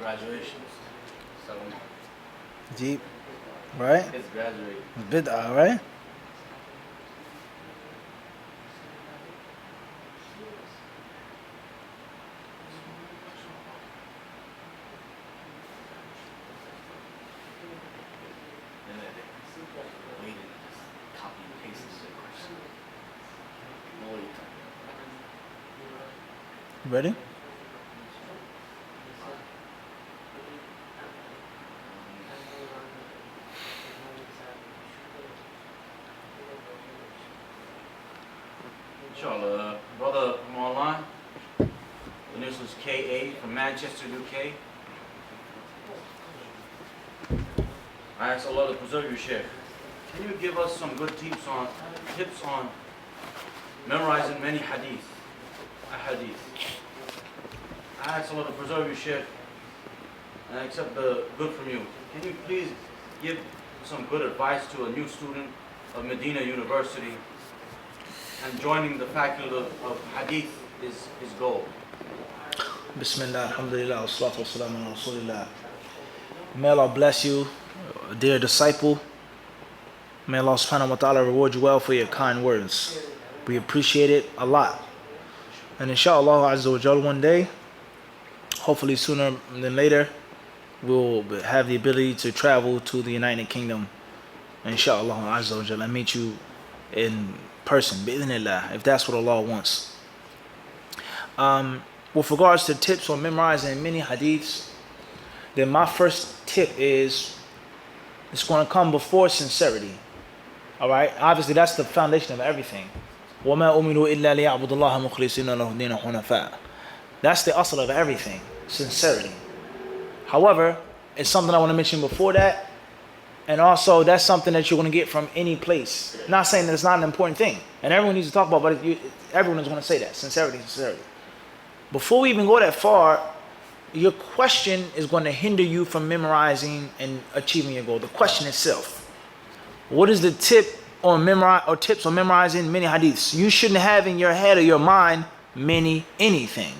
graduation. So Deep, right? kids graduate. Bid'ah, right? And then they waited and just copy and paste the question. No way you type it. Ready? Inshallah, brother from online. The news was KA from Manchester, UK. I ask Allah to preserve you, Sheikh. Can you give us some good tips on memorizing many hadith? I ask Allah to preserve you, Sheikh, and accept the good from you. Can you please give some good advice to a new student of Medina University? And joining the faculty of hadith is his goal. Bismillah, alhamdulillah, wa salatu wa salam ala rasulillah. May Allah bless you, dear disciple. May Allah subhanahu wa ta'ala reward you well for your kind words. We appreciate it a lot. And inshallah azza wa jal, one day, hopefully sooner than later, we'll have the ability to travel to the United Kingdom. Inshallah azza wa jal, and meet you in person, bi'idhnillah, if that's what Allah wants. With regards to tips on memorizing many hadiths, then my first tip is it's going to come before sincerity. All right, obviously that's the foundation of everything. وَمَا أُمِرُوا إِلَّا لِيَعْبُدُوا اللَّهَ مُخْلِصِينَ لَهُ الدِّينَ حُنَفَاءَ. That's the asl of everything, sincerity. However, it's something I want to mention before that. And also, that's something that you're going to get from any place. Not saying that it's not an important thing. And everyone needs to talk about, but everyone is going to say that. Sincerity, sincerity. Before we even go that far, your question is going to hinder you from memorizing and achieving your goal. The question itself. What is the tip on tips on memorizing many hadiths? You shouldn't have in your head or your mind anything.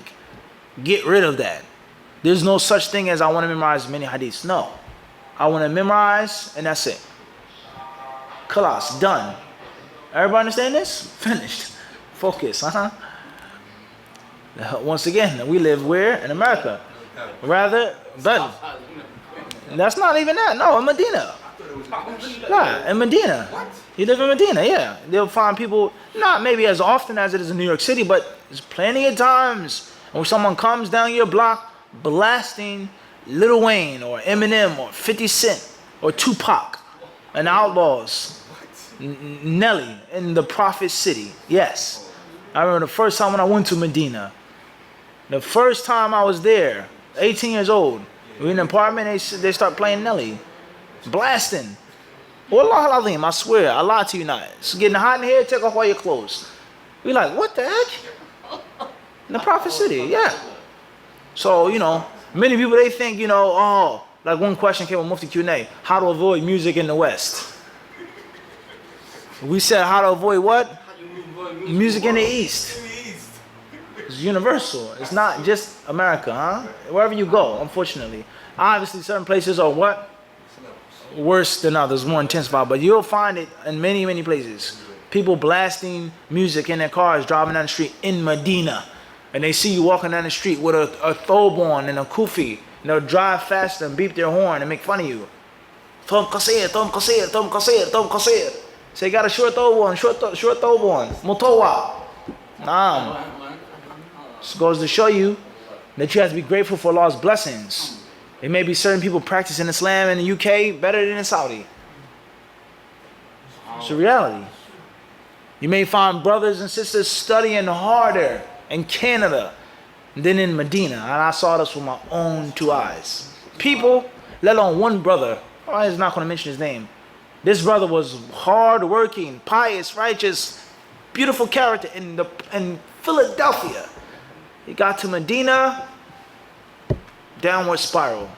Get rid of that. There's no such thing as I want to memorize many hadiths. No. I want to memorize, and that's it. Khalas, done. Everybody understand this? Finished. Focus, Once again, we live where? In America. Rather, but that's not even that. No, in Medina. Nah, in Medina. You live in Medina, yeah. They'll find people, not maybe as often as it is in New York City, but there's plenty of times when someone comes down your block blasting Lil Wayne or Eminem or 50 Cent or Tupac and Outlaws, Nelly in the Prophet City. Yes. I remember the first time when I went to Medina. The first time I was there, 18 years old, we were in an apartment, they start playing Nelly. Blasting. Wallah al-azim, I swear, I lie to you not. It's getting hot in here, take off all your clothes. We like, what the heck? In the Prophet City, yeah. So, many people, they think, like one question came on Mufti Q&A, how to avoid music in the West. We said how to avoid what? Music in the East. It's universal. It's not just America, huh? Wherever you go, unfortunately. Obviously, certain places are what? Worse than others, more intensified. But you'll find it in many, many places. People blasting music in their cars, driving down the street in Medina. And they see you walking down the street with a thobe on and a kufi. And they'll drive faster and beep their horn and make fun of you. Thom qasir, thom qasir, thom qasir, thom qasir. So you got a short thobe on, short thobe on. Mutawa. This goes to show you that you have to be grateful for Allah's blessings. There may be certain people practicing Islam in the UK better than in Saudi. It's a reality. You may find brothers and sisters studying harder in Canada than in Medina. And I saw this with my own two eyes. People, let alone one brother, I'm not going to mention his name. This brother was hard-working, pious, righteous, beautiful character in Philadelphia. He got to Medina, downward spiral.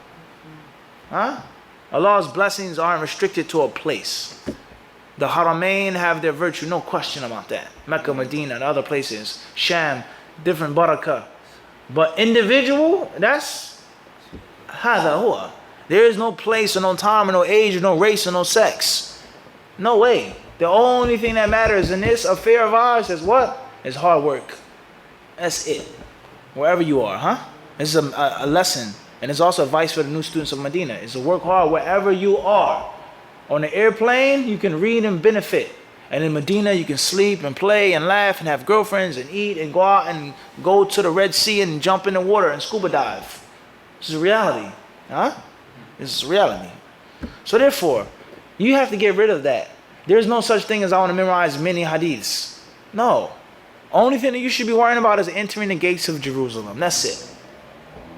Allah's blessings aren't restricted to a place. The Haramain have their virtue, no question about that. Mecca, Medina, and other places. Sham, different barakah. But individual, that's هذا هو. There is no place or no time or no age or no race or no sex. No way. The only thing that matters in this affair of ours is what? Is hard work. That's it. Wherever you are, huh? This is a lesson. And it's also advice for the new students of Medina. Is to work hard wherever you are. On the airplane, you can read and benefit. And in Medina, you can sleep and play and laugh and have girlfriends and eat and go out and go to the Red Sea and jump in the water and scuba dive. This is reality. Huh? This is reality. So therefore, you have to get rid of that. There's no such thing as I want to memorize many hadiths. No. Only thing that you should be worrying about is entering the gates of Jerusalem. That's it.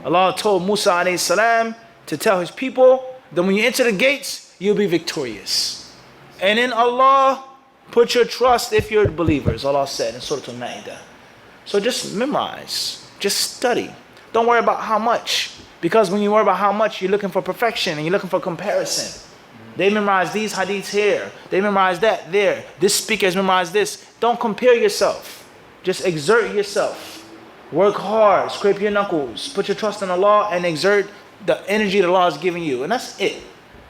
Allah told Musa alayhi salam to tell his people that when you enter the gates, you'll be victorious. And in Allah, put your trust if you're believers, Allah said in Surah Al-Ma'idah. So just memorize. Just study. Don't worry about how much. Because when you worry about how much, you're looking for perfection and you're looking for comparison. They memorize these hadiths here. They memorize that there. This speaker has memorized this. Don't compare yourself. Just exert yourself. Work hard. Scrape your knuckles. Put your trust in Allah and exert the energy that Allah has given you. And that's it.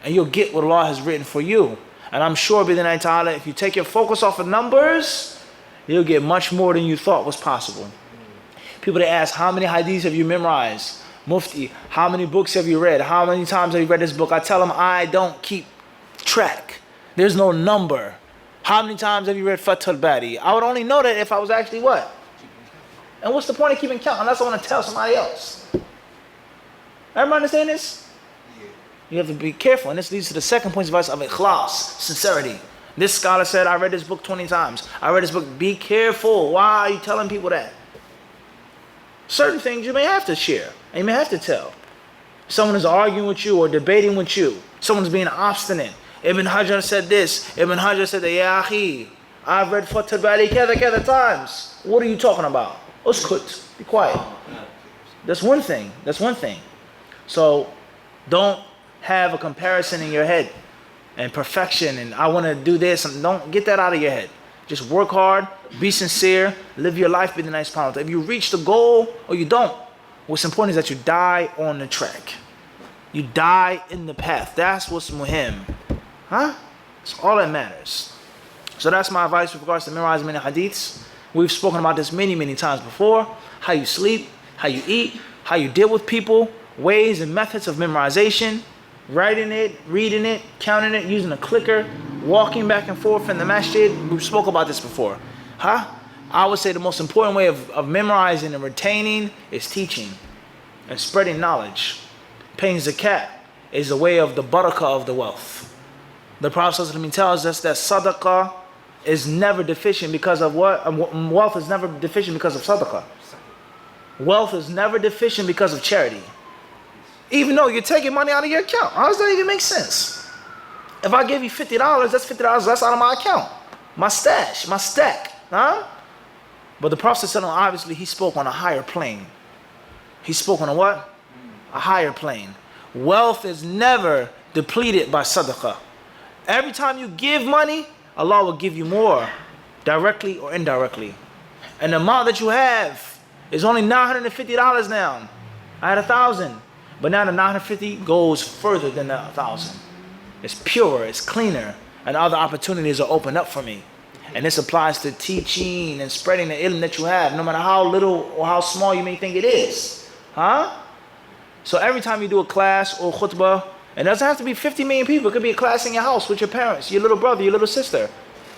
And you'll get what Allah has written for you. And I'm sure, bid'Allah ta'ala, if you take your focus off of numbers, you'll get much more than you thought was possible. People that ask, how many hadiths have you memorized? Mufti, how many books have you read? How many times have you read this book? I tell them, I don't keep track. There's no number. How many times have you read Fath al-Bari? I would only know that if I was actually what? And what's the point of keeping count unless I want to tell somebody else? Everybody understand this? You have to be careful. And this leads to the second point of advice of ikhlas, sincerity. This scholar said, I read this book 20 times. I read this book. Be careful. Why are you telling people that? Certain things you may have to share. And you may have to tell. Someone is arguing with you or debating with you. Someone's being obstinate. Ibn Hajar said this. Ibn Hajar said that, Ya akhi, I've read Fath al-Bari kada times. What are you talking about? Uskut. Be quiet. That's one thing. That's one thing. So don't have a comparison in your head and perfection and I want to do this. And don't get that out of your head. Just work hard, be sincere, live your life, be the nice power. If you reach the goal or you don't, what's important is that you die on the track. You die in the path. That's what's muhim. Huh? It's all that matters. So that's my advice with regards to memorizing many hadiths. We've spoken about this many, many times before. How you sleep, how you eat, how you deal with people, ways and methods of memorization, writing it, reading it, counting it, using a clicker, walking back and forth in the masjid. We've spoke about this before. Huh? I would say the most important way of memorizing and retaining is teaching and spreading knowledge. Paying zakat is a way of the barakah of the wealth. The Prophet ﷺ tells us that sadaqah is never deficient because of what? Wealth is never deficient because of sadaqah. Wealth is never deficient because of charity. Even though you're taking money out of your account. How does that even make sense? If I give you $50, that's $50 less out of my account. My stash, my stack. Huh? But the Prophet ﷺ, obviously, he spoke on a higher plane. He spoke on a what? A higher plane. Wealth is never depleted by sadaqah. Every time you give money, Allah will give you more, directly or indirectly. And the amount that you have is only $950 now. I had 1,000, but now the 950 goes further than the 1,000. It's purer, it's cleaner, and other opportunities are opened up for me. And this applies to teaching and spreading the ilm that you have, no matter how little or how small you may think it is. Huh? So every time you do a class or khutbah, it doesn't have to be 50 million people. It could be a class in your house with your parents, your little brother, your little sister.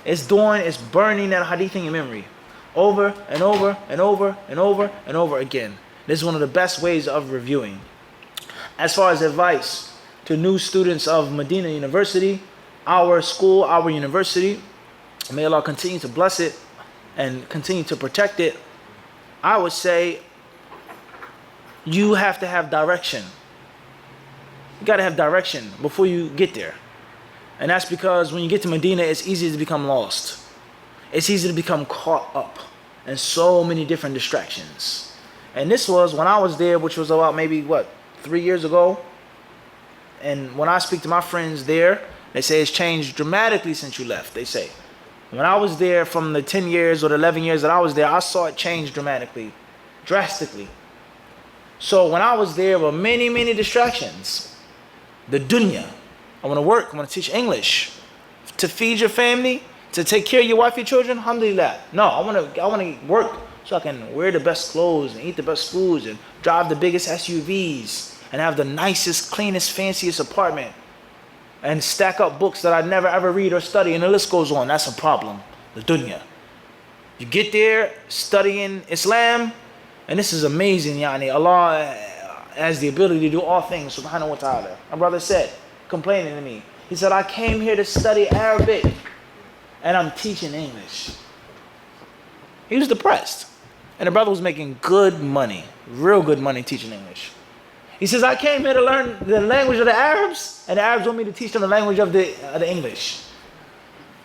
It's burning that hadith in your memory. Over and over and over and over and over again. This is one of the best ways of reviewing. As far as advice to new students of Medina University, our school, our university, may Allah continue to bless it and continue to protect it. I would say you have to have direction. You got to have direction before you get there. And that's because when you get to Medina, it's easy to become lost. It's easy to become caught up in so many different distractions. And this was when I was there, which was about maybe, 3 years ago. And when I speak to my friends there, they say it's changed dramatically since you left, they say. When I was there from the 10 years or the 11 years that I was there, I saw it change dramatically, drastically. So when I was there were many, many distractions. The dunya. I want to work, I want to teach English. To feed your family, to take care of your wife, your children, alhamdulillah. No, I want to work so I can wear the best clothes and eat the best foods and drive the biggest SUVs and have the nicest, cleanest, fanciest apartment and stack up books that I never ever read or study, and the list goes on. That's a problem. The dunya. You get there studying Islam, and this is amazing, yani. Allah has the ability to do all things, subhanahu wa ta'ala. My brother said, complaining to me, he said, I came here to study Arabic and I'm teaching English. He was depressed. And the brother was making good money, real good money teaching English. He says, I came here to learn the language of the Arabs, and the Arabs want me to teach them the language of the English.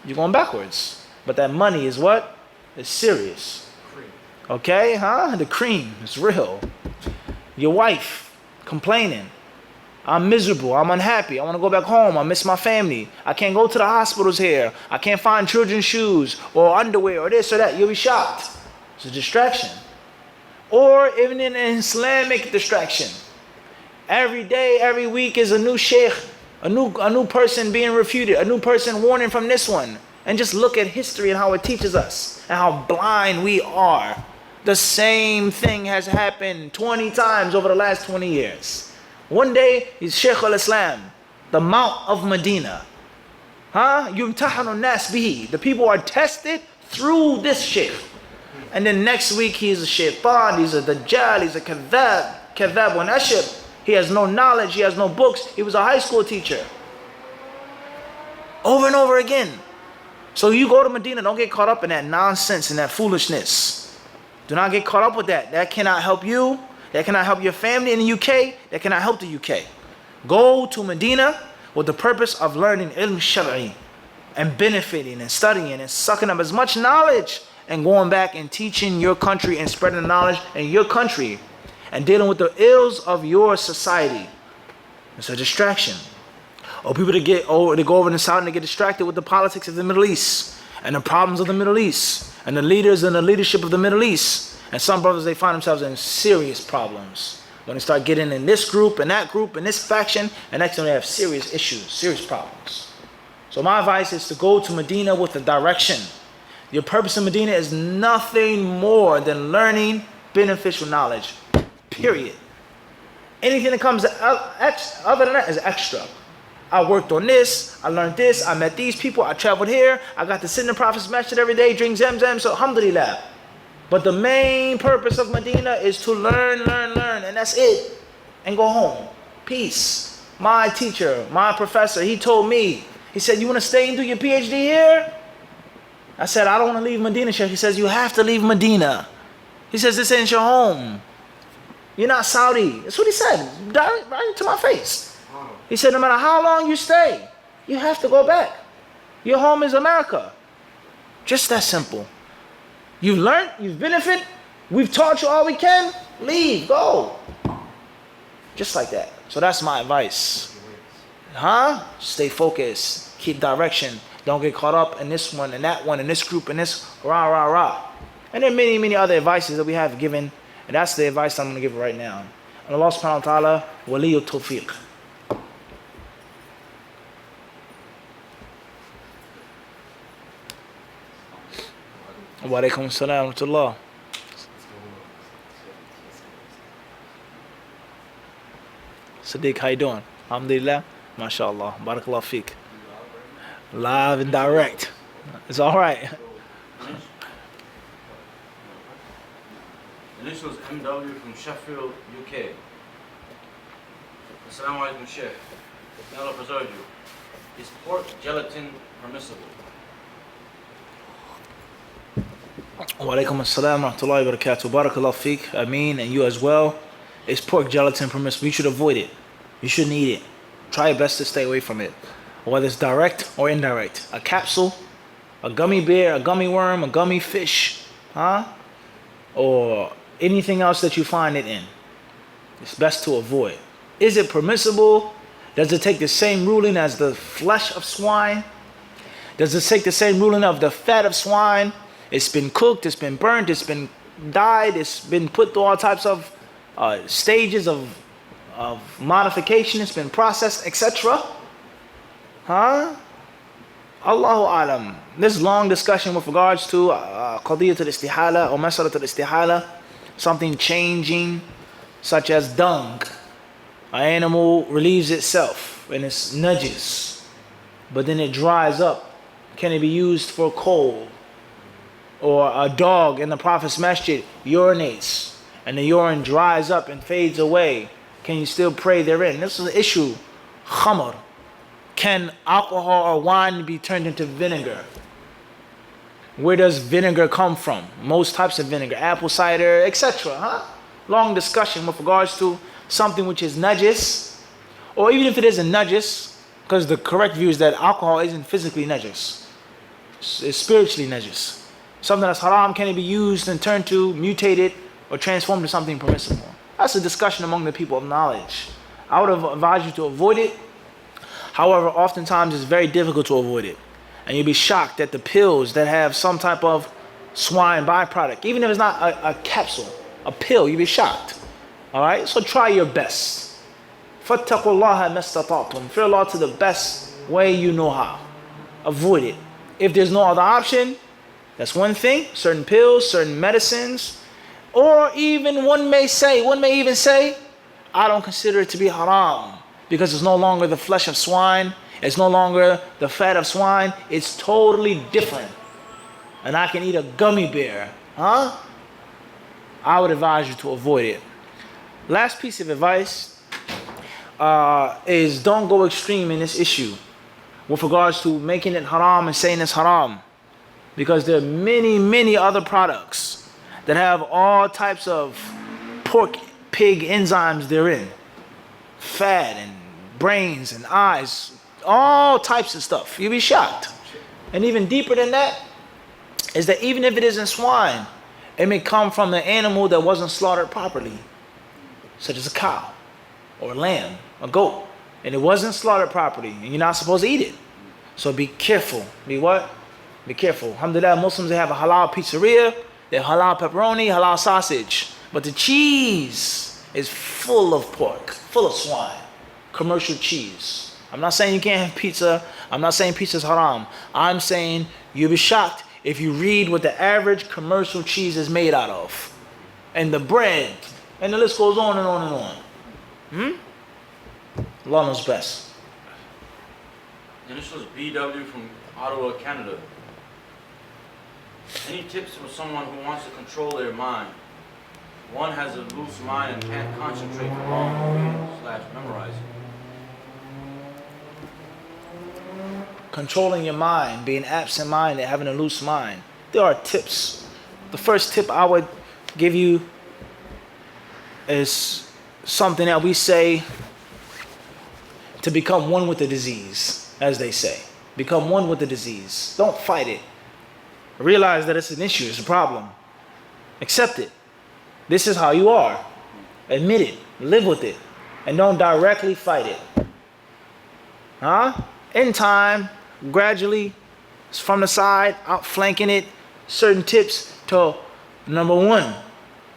You're going backwards. But that money is what? It's serious. Okay, huh? The cream is real. Your wife complaining. I'm miserable. I'm unhappy. I want to go back home. I miss my family. I can't go to the hospitals here. I can't find children's shoes or underwear or this or that. You'll be shocked. It's a distraction. Or even an Islamic distraction. Every day, every week is a new sheikh, a new person being refuted, a new person warning from this one. And just look at history and how it teaches us and how blind we are. The same thing has happened 20 times over the last 20 years. One day, he's Sheikh al-Islam, the Mount of Medina. Yumtahanu nas bihi. The people are tested through this sheikh. And then next week, he's a shaitan, he's a dajjal, he's a kadhab wa nashib. He has no knowledge, he has no books. He was a high school teacher. Over and over again. So you go to Medina, don't get caught up in that nonsense and that foolishness. Do not get caught up with that. That cannot help you. That cannot help your family in the UK. That cannot help the UK. Go to Medina with the purpose of learning ilm shar'i and benefiting and studying and sucking up as much knowledge and going back and teaching your country and spreading the knowledge in your country and dealing with the ills of your society. It's a distraction. Or people they go over in the South and they get distracted with the politics of the Middle East and the problems of the Middle East and the leaders and the leadership of the Middle East. And some brothers, they find themselves in serious problems when they start getting in this group and that group and this faction, and next time they have serious issues, serious problems. So my advice is to go to Medina with a direction. Your purpose in Medina is nothing more than learning beneficial knowledge, period. Anything that comes other than that is extra. I worked on this, I learned this, I met these people, I traveled here, I got to sit in the Prophet's masjid every day, drink Zamzam, so alhamdulillah. But the main purpose of Medina is to learn, and that's it. And go home. Peace. My teacher, my professor, he told me, he said, you want to stay and do your PhD here? I said, I don't want to leave Medina, Sheikh. He says, you have to leave Medina. He says, this ain't your home. You're not Saudi. That's what he said, right to my face. He said, no matter how long you stay, you have to go back. Your home is America. Just that simple. You've learned, you've benefited, we've taught you all we can, leave, go. Just like that. So that's my advice. Stay focused, keep direction. Don't get caught up in this one and that one and this group and this rah. And there are many, many other advices that we have given, and that's the advice I'm going to give right now. And Allah subhanahu wa ta'ala, waliyul tawfiq. Wa alaikum assalam wa rahmatullah. Sadiq, how you doing? Alhamdulillah. MashaAllah. Barakallah feek. Live and direct. It's all right. Initials MW from Sheffield, UK. Assalamu alaikum, Sheikh. May Allah preserve you. Is pork gelatin permissible? Wa alaikum assalam wa rahmatullahi wa barakatuh. Barakallah feek. Ameen, and you as well. Is pork gelatin permissible? You should avoid it. You shouldn't eat it. Try your best to stay away from it. Whether it's direct or indirect. A capsule, a gummy bear, a gummy worm, a gummy fish, or anything else that you find it in. It's best to avoid. Is it permissible? Does it take the same ruling as the flesh of swine? Does it take the same ruling of the fat of swine? It's been cooked, it's been burnt, it's been dyed, it's been put through all types of stages of modification. It's been processed, etc. Huh? Allahu alam. This long discussion with regards to qadiyat al-istihala or masalat al-istihala, something changing, such as dung. An animal relieves itself and it's najis, but then it dries up. Can it be used for coal? Or a dog in the Prophet's masjid urinates and the urine dries up and fades away. Can you still pray therein? This is an issue. Khamr. Can alcohol or wine be turned into vinegar? Where does vinegar come from? Most types of vinegar, apple cider, etc. Huh? Long discussion with regards to something which is najis, or even if it isn't najis, because the correct view is that alcohol isn't physically najis. It's spiritually najis. Something that's haram, can it be used and turned to, mutated, or transformed to something permissible? That's a discussion among the people of knowledge. I would advise you to avoid it. However, oftentimes it's very difficult to avoid it. And you'll be shocked at the pills that have some type of swine byproduct. Even if it's not a capsule, a pill, you'll be shocked. All right? So try your best. فَاتَّقُوا اللَّهَ مَسْتَطَعْتُمْ. Fear Allah to the best way you know how. Avoid it. If there's no other option, that's one thing. Certain pills, certain medicines. Or even one may even say, I don't consider it to be haram, because it's no longer the flesh of swine. It's no longer the fat of swine. It's totally different. And I can eat a gummy bear. Huh? I would advise you to avoid it. Last piece of advice is don't go extreme in this issue with regards to making it haram and saying it's haram. Because there are many, many other products that have all types of pork, pig enzymes therein. Fat and brains and eyes, all types of stuff. You'll be shocked. And even deeper than that is that even if it isn't swine, it may come from an animal that wasn't slaughtered properly, such as a cow or a lamb, a goat, and it wasn't slaughtered properly, and you're not supposed to eat it. So be careful. Be what? Be careful. Alhamdulillah, Muslims, they have a halal pizzeria, they have halal pepperoni, halal sausage, but the cheese is full of pork, full of swine. Commercial cheese. I'm not saying you can't have pizza. I'm not saying pizza's haram. I'm saying you'll be shocked if you read what the average commercial cheese is made out of. And the bread. And the list goes on and on and on. Allah knows best. And this was BW from Ottawa, Canada. Any tips for someone who wants to control their mind? One has a loose mind and can't concentrate for long reading/memorizing. Controlling your mind, being absent-minded, having a loose mind. There are tips. The first tip I would give you is something that we say to become one with the disease, as they say. Become one with the disease. Don't fight it. Realize that it's an issue, it's a problem. Accept it. This is how you are. Admit it. Live with it. And don't directly fight it. Huh? In time, gradually, from the side, outflanking it, certain tips to, number one,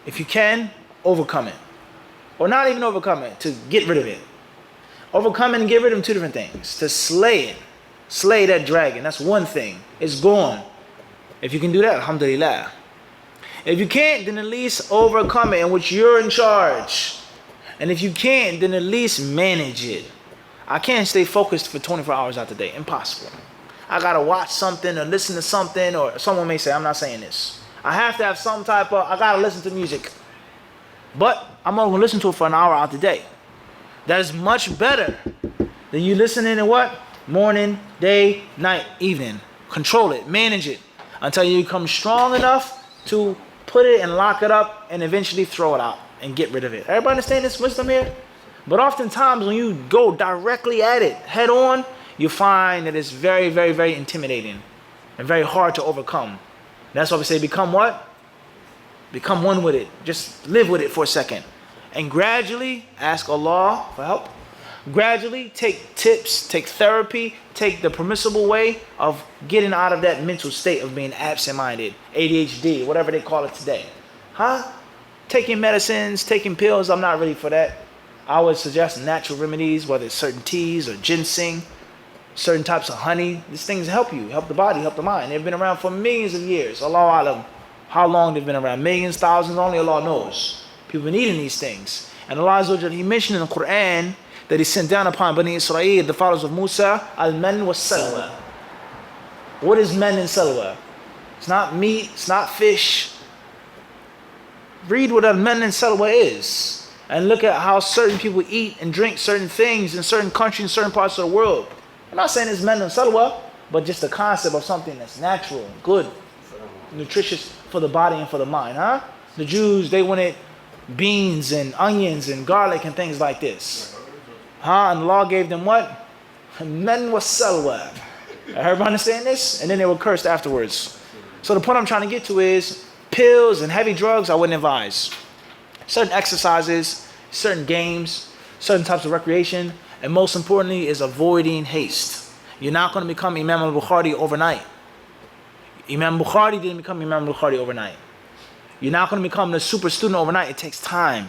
if you can, overcome it. Or not even overcome it, to get rid of it. Overcome it and get rid of two different things. To slay it. Slay that dragon. That's one thing. It's gone. If you can do that, alhamdulillah. If you can't, then at least overcome it in which you're in charge. And if you can't, then at least manage it. I can't stay focused for 24 hours out the day. Impossible. I gotta watch something or listen to something, or someone may say, I'm not saying this. I have to have some type of, I gotta listen to music. But I'm only gonna listen to it for an hour out the day. That is much better than you listening to what? Morning, day, night, evening. Control it, manage it, until you become strong enough to put it and lock it up and eventually throw it out and get rid of it. Everybody understand this wisdom here? But oftentimes when you go directly at it, head on, you find that it's very, very, very intimidating and very hard to overcome. That's why we say become what? Become one with it. Just live with it for a second. And gradually ask Allah for help. Gradually take tips, take therapy, take the permissible way of getting out of that mental state of being absent-minded, ADHD, whatever they call it today. Huh? Taking medicines, taking pills, I'm not really for that. I would suggest natural remedies, whether it's certain teas or ginseng, certain types of honey. These things help you, help the body, help the mind. They've been around for millions of years. Allah Alam. How long they've been around? Millions, thousands, only Allah knows. People been eating these things. And Allah Azza wa Jalla, He mentioned in the Quran that He sent down upon Bani Israel, the followers of Musa, al-man was salwa. What is men and salwa? It's not meat, it's not fish. Read what al-man and salwa is. And look at how certain people eat and drink certain things in certain countries, in certain parts of the world. I'm not saying it's men and salwa, but just the concept of something that's natural, good, nutritious for the body and for the mind, huh? The Jews, they wanted beans and onions and garlic and things like this. Huh? And the law gave them what? Men was salwa. Everybody understand this? And then they were cursed afterwards. So the point I'm trying to get to is pills and heavy drugs I wouldn't advise. Certain exercises, certain games, certain types of recreation, and most importantly is avoiding haste. You're not going to become Imam al-Bukhari overnight. Imam Bukhari didn't become Imam Bukhari overnight. You're not going to become the super student overnight. It takes time.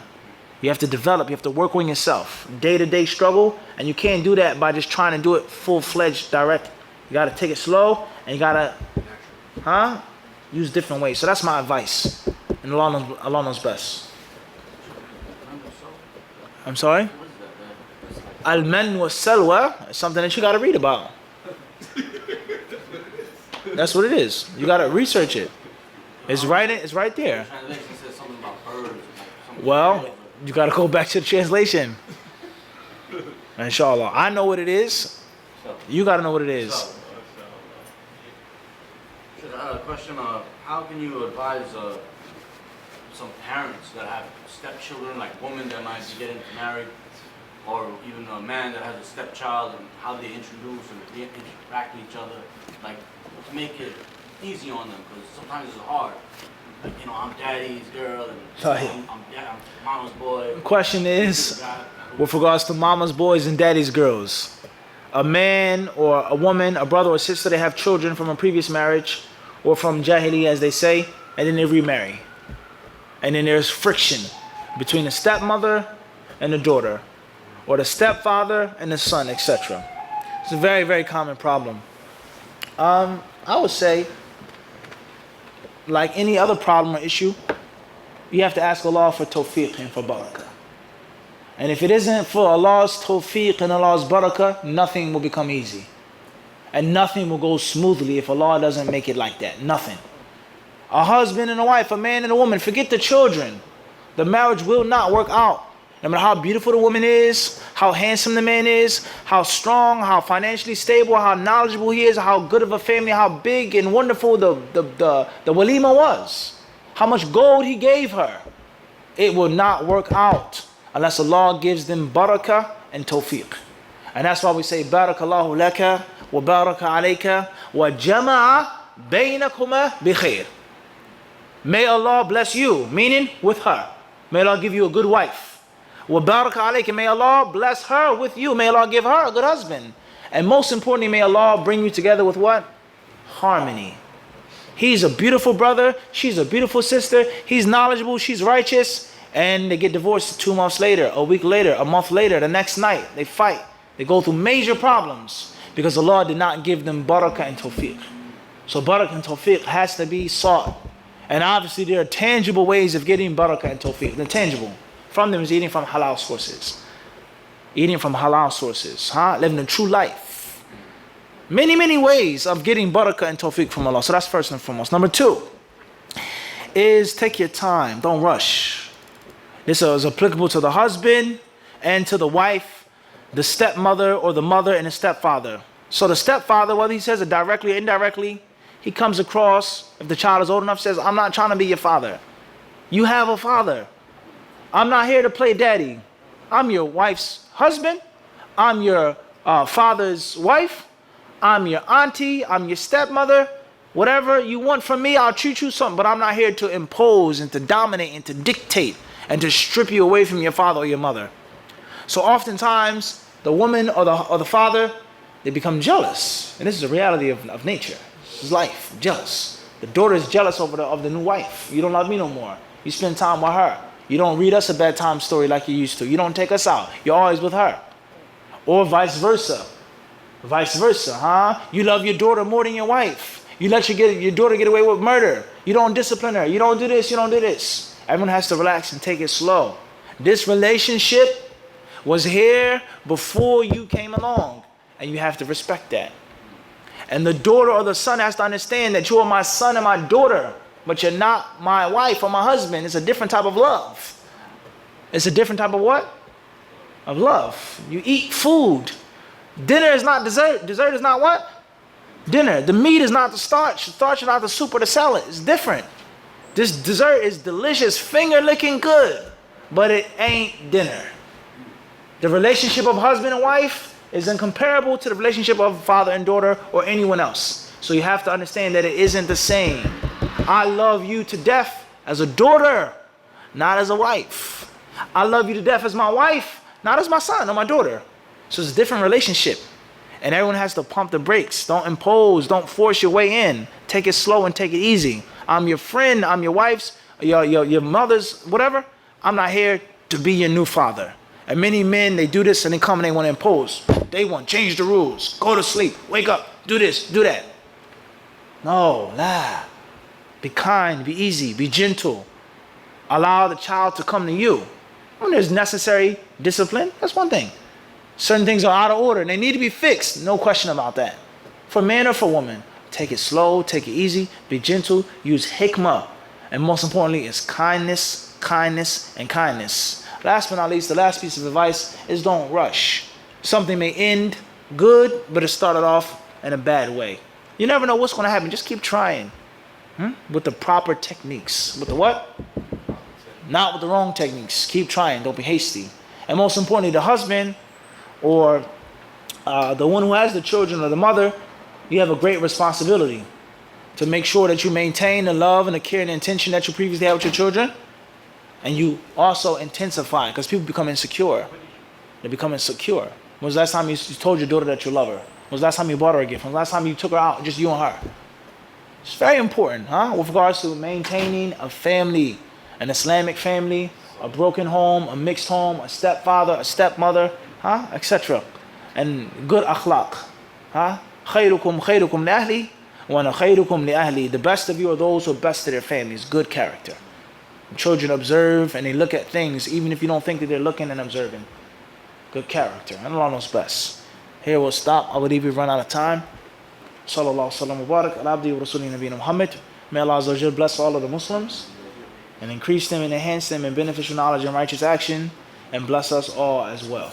You have to develop. You have to work on yourself. Day-to-day struggle. And you can't do that by just trying to do it full-fledged direct. You got to take it slow. And you got to use different ways. So that's my advice. And Allah knows best. I'm sorry? Al-man wa salwa is something that you got to read about. That's what it is. You got to research it. It's right there. Translation says something about birds. Well, you got to go back to the translation. Inshallah. I know what it is. You got to know what it is. I had a question. How can you advise some parents that have stepchildren, like women that might be getting married, or even a man that has a stepchild, and how they introduce and they interact with each other, like to make it easy on them, because sometimes it's hard. Like, you know, I'm daddy's girl and I'm mama's boy. The question is, with regards to mama's boys and daddy's girls, a man or a woman, a brother or sister, they have children from a previous marriage or from Jahili, as they say, and then they remarry. And then there's friction between the stepmother and the daughter, or the stepfather and the son, etc. It's a very, very common problem. I would say, like any other problem or issue, you have to ask Allah for tawfiq and for barakah. And if it isn't for Allah's tawfiq and Allah's barakah, nothing will become easy. And nothing will go smoothly if Allah doesn't make it like that. Nothing. A husband and a wife, a man and a woman, forget the children. The marriage will not work out. No matter how beautiful the woman is, how handsome the man is, how strong, how financially stable, how knowledgeable he is, how good of a family, how big and wonderful the walima was, how much gold he gave her, it will not work out unless Allah gives them barakah and tawfiq. And that's why we say barakallahu laka wa baraka alayka wa jama'a baynakuma bi khair. May Allah bless you, meaning with her. May Allah give you a good wife. Wa baraka alayka, may Allah bless her with you. May Allah give her a good husband. And most importantly, may Allah bring you together with what? Harmony. He's a beautiful brother. She's a beautiful sister. He's knowledgeable. She's righteous. And they get divorced 2 months later, a week later, a month later, the next night. They fight. They go through major problems because Allah did not give them barakah and tawfiq. So barakah and tawfiq has to be sought. And obviously there are tangible ways of getting barakah and tawfiq. They're tangible. From them is eating from halal sources. Eating from halal sources. Living a true life. Many, many ways of getting barakah and tawfiq from Allah. So that's first and foremost. Number 2 is take your time. Don't rush. This is applicable to the husband and to the wife, the stepmother or the mother and the stepfather. So the stepfather, whether he says it directly or indirectly, he comes across, if the child is old enough, says, I'm not trying to be your father. You have a father. I'm not here to play daddy. I'm your wife's husband. I'm your father's wife. I'm your auntie. I'm your stepmother. Whatever you want from me, I'll treat you something. But I'm not here to impose and to dominate and to dictate and to strip you away from your father or your mother. So oftentimes, the woman or the father, they become jealous. And this is a reality of nature. This is life, jealous. The daughter is jealous of the new wife. You don't love me no more. You spend time with her. You don't read us a bedtime story like you used to. You don't take us out. You're always with her. Or vice versa. Vice versa, huh? You love your daughter more than your wife. You let your daughter get away with murder. You don't discipline her. You don't do this. You don't do this. Everyone has to relax and take it slow. This relationship was here before you came along, and you have to respect that. And the daughter or the son has to understand that you are my son and my daughter, but you're not my wife or my husband. It's a different type of love. It's a different type of what? Of love. You eat food. Dinner is not dessert. Dessert is not what? Dinner. The meat is not the starch. The starch is not the soup or the salad. It's different. This dessert is delicious, finger licking good, but it ain't dinner. The relationship of husband and wife is incomparable to the relationship of father and daughter or anyone else. So you have to understand that it isn't the same. I love you to death as a daughter, not as a wife. I love you to death as my wife, not as my son or my daughter. So it's a different relationship. And everyone has to pump the brakes. Don't impose. Don't force your way in. Take it slow and take it easy. I'm your friend. I'm your wife's, your mother's, whatever. I'm not here to be your new father. And many men, they do this and they come and they want to impose. They want to change the rules. Go to sleep. Wake up. Do this. Do that. No, nah. Be kind. Be easy. Be gentle. Allow the child to come to you. When there's necessary discipline, that's one thing. Certain things are out of order and they need to be fixed. No question about that. For man or for woman, take it slow, take it easy, be gentle, use hikmah. And most importantly, is kindness, kindness, and kindness. Last but not least, the last piece of advice is don't rush. Something may end good, but it started off in a bad way. You never know what's going to happen. Just keep trying. With the proper techniques. With the what? Not with the wrong techniques. Keep trying. Don't be hasty. And most importantly, the husband or the one who has the children or the mother, you have a great responsibility to make sure that you maintain the love and the care and the intention that you previously had with your children. And you also intensify, because people become insecure. They become insecure. When was the last time you told your daughter that you love her? When was the last time you bought her a gift? When was the last time you took her out, just you and her? It's very important, with regards to maintaining a family, an Islamic family, a broken home, a mixed home, a stepfather, a stepmother, etc. And good akhlaq. خيركم خيركم لأهلي وأنا خيركم لأهلي. The best of you are those who are best to their families. Good character. Children observe and they look at things even if you don't think that they're looking and observing. Good character. And Allah knows best. Here we'll stop. I believe we've run out of time. Sallallahu sallam wa barak ala abdi wa rasuli nabiyina Muhammad. May Allah Azza wa Jal bless all of the Muslims and increase them and enhance them in beneficial knowledge and righteous action, and bless us all as well.